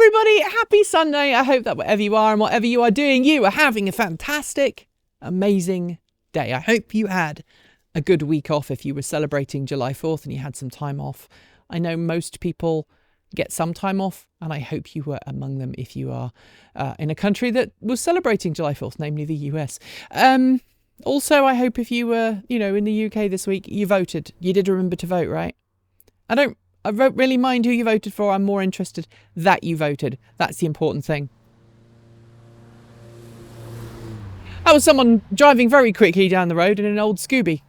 everybody. Happy Sunday. I hope that wherever you are and whatever you are doing, you are having a fantastic, amazing day. I hope you had a good week off if you were celebrating July 4th and you had some time off. I know most people get some time off, and I hope you were among them if you are in a country that was celebrating July 4th, namely the US. Also, I hope if you were, in the UK this week, you voted. You did remember to vote, right? I don't really mind who you voted for. I'm more interested that you voted. That's the important thing. That was someone driving very quickly down the road in an old Scooby.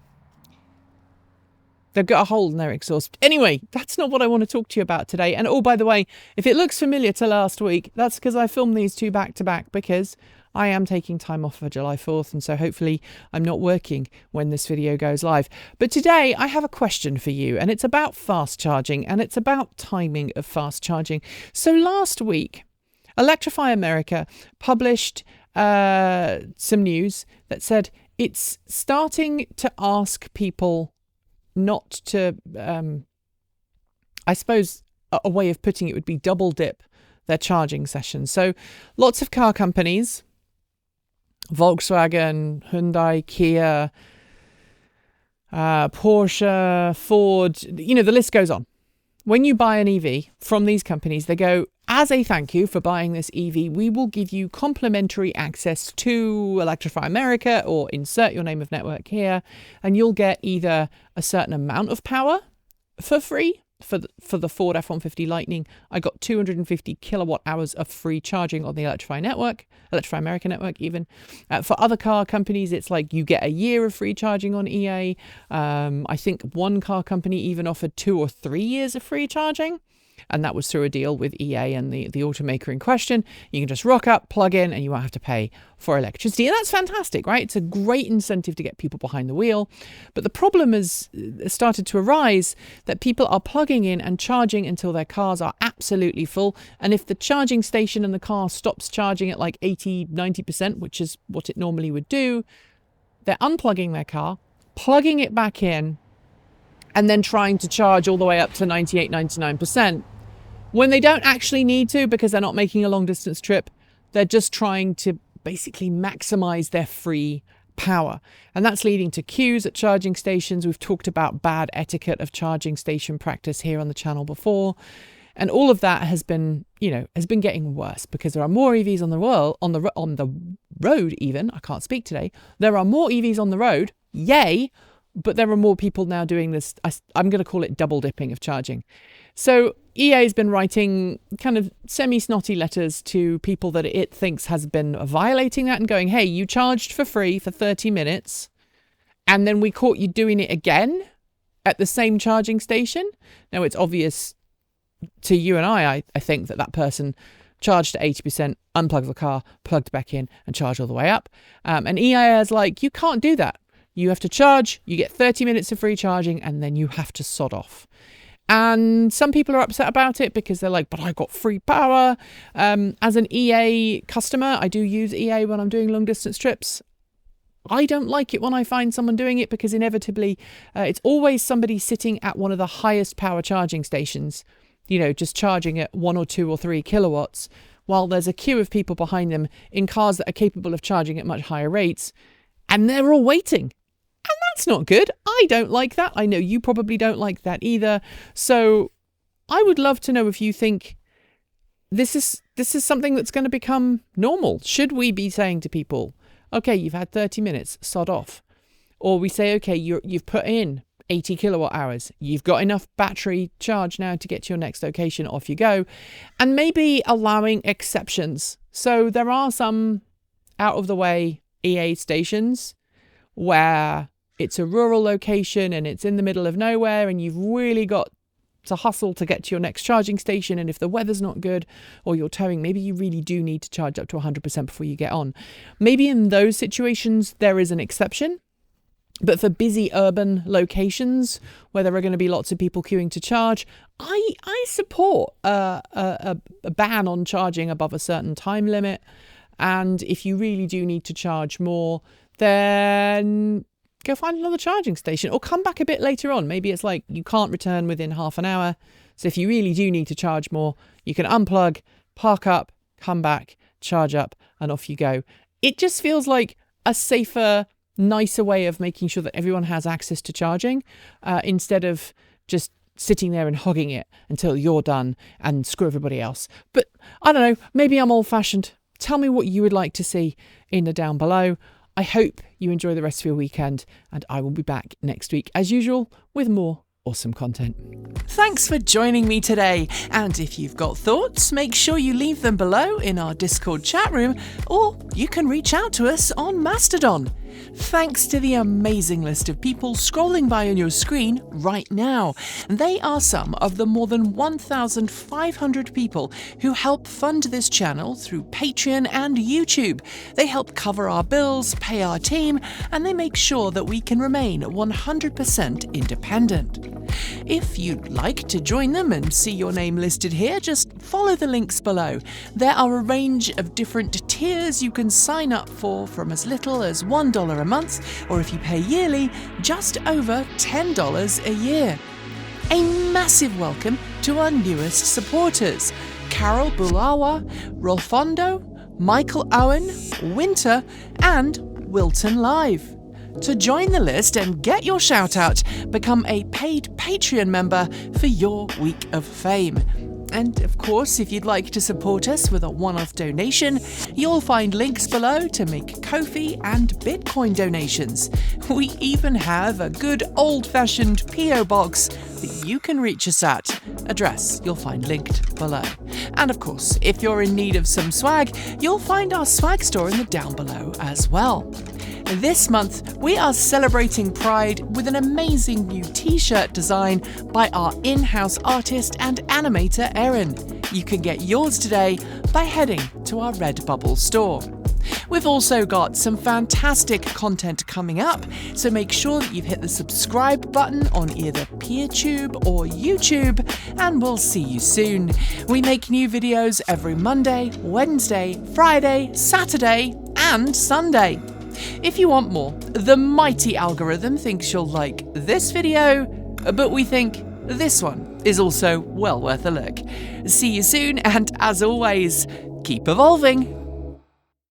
They've got a hole in their exhaust. Anyway, that's not what I want to talk to you about today. And oh, by the way, if it looks familiar to last week, that's because I filmed these two back to back because I am taking time off for July 4th. And so hopefully I'm not working when this video goes live. But today I have a question for you, and it's about fast charging, and it's about timing of fast charging. So last week, Electrify America published some news that said it's starting to ask people not to, I suppose a way of putting it would be double dip their charging sessions. So lots of car companies, Volkswagen, Hyundai, Kia, Porsche, Ford, the list goes on. When you buy an EV from these companies, they go, as a thank you for buying this EV, we will give you complimentary access to Electrify America, or insert your name of network here, and you'll get either a certain amount of power for free. For the Ford F-150 Lightning, I got 250 kilowatt hours of free charging on the Electrify America network even. For other car companies, it's like you get a year of free charging on EA. I think one car company even offered 2 or 3 years of free charging. And that was through a deal with EA and the automaker in question. You can just rock up, plug in, and you won't have to pay for electricity. And that's fantastic, right? It's a great incentive to get people behind the wheel. But the problem has started to arise that people are plugging in and charging until their cars are absolutely full. And if the charging station in the car stops charging at like 80, 90%, which is what it normally would do, they're unplugging their car, plugging it back in, and then trying to charge all the way up to 98, 99%, when they don't actually need to because they're not making a long distance trip. They're just trying to basically maximize their free power. And that's leading to queues at charging stations. We've talked about bad etiquette of charging station practice here on the channel before. And all of that has been getting worse because there are more EVs on the road even. I can't speak today. There are more EVs on the road. Yay. But there are more people now doing this, I'm going to call it double dipping of charging. So EA has been writing kind of semi-snotty letters to people that it thinks has been violating that and going, hey, you charged for free for 30 minutes and then we caught you doing it again at the same charging station. Now, it's obvious to you and I think that person charged at 80%, unplugged the car, plugged back in and charged all the way up. And EA is like, you can't do that. You have to charge, you get 30 minutes of free charging, and then you have to sod off. And some people are upset about it because they're like, but I got free power. As an EA customer, I do use EA when I'm doing long distance trips. I don't like it when I find someone doing it because inevitably it's always somebody sitting at one of the highest power charging stations, just charging at 1 or 2 or 3 kilowatts, while there's a queue of people behind them in cars that are capable of charging at much higher rates, and they're all waiting. And that's not good. I don't like that. I know you probably don't like that either. So I would love to know if you think this is something that's going to become normal. Should we be saying to people, okay, you've had 30 minutes, sod off? Or we say, okay, you've put in 80 kilowatt hours. You've got enough battery charge now to get to your next location. Off you go. And maybe allowing exceptions. So there are some out of the way EA stations where it's a rural location and it's in the middle of nowhere and you've really got to hustle to get to your next charging station. And if the weather's not good or you're towing, maybe you really do need to charge up to 100% before you get on. Maybe in those situations, there is an exception. But for busy urban locations where there are going to be lots of people queuing to charge, I support a ban on charging above a certain time limit. And if you really do need to charge more, then go find another charging station or come back a bit later on. Maybe it's like you can't return within half an hour. So if you really do need to charge more, you can unplug, park up, come back, charge up, and off you go. It just feels like a safer, nicer way of making sure that everyone has access to charging instead of just sitting there and hogging it until you're done and screw everybody else. But I don't know, maybe I'm old-fashioned. Tell me what you would like to see in the down below. I hope you enjoy the rest of your weekend, and I will be back next week as usual with more awesome content. Thanks for joining me today, and if you've got thoughts, make sure you leave them below in our Discord chat room, or you can reach out to us on Mastodon. Thanks to the amazing list of people scrolling by on your screen right now. They are some of the more than 1,500 people who help fund this channel through Patreon and YouTube. They help cover our bills, pay our team, and they make sure that we can remain 100% independent. If you'd like to join them and see your name listed here, just follow the links below. There are a range of different tiers you can sign up for, from as little as $1 a month, or if you pay yearly, just over $10 a year. A massive welcome to our newest supporters: Carol Bulawa, Rolfondo, Michael Owen, Winter, and Wilton Live. To join the list and get your shout out, become a paid Patreon member for your week of fame. And of course, if you'd like to support us with a one-off donation, you'll find links below to make Ko-fi and Bitcoin donations. We even have a good old-fashioned P.O. box that you can reach us at. Address you'll find linked below. And of course, if you're in need of some swag, you'll find our swag store in the down below as well. This month, we are celebrating Pride with an amazing new t-shirt design by our in-house artist and animator Erin. You can get yours today by heading to our Redbubble store. We've also got some fantastic content coming up, so make sure that you've hit the subscribe button on either PeerTube or YouTube, and we'll see you soon. We make new videos every Monday, Wednesday, Friday, Saturday, and Sunday. If you want more, the mighty algorithm thinks you'll like this video, but we think this one is also well worth a look. See you soon, and as always, keep evolving.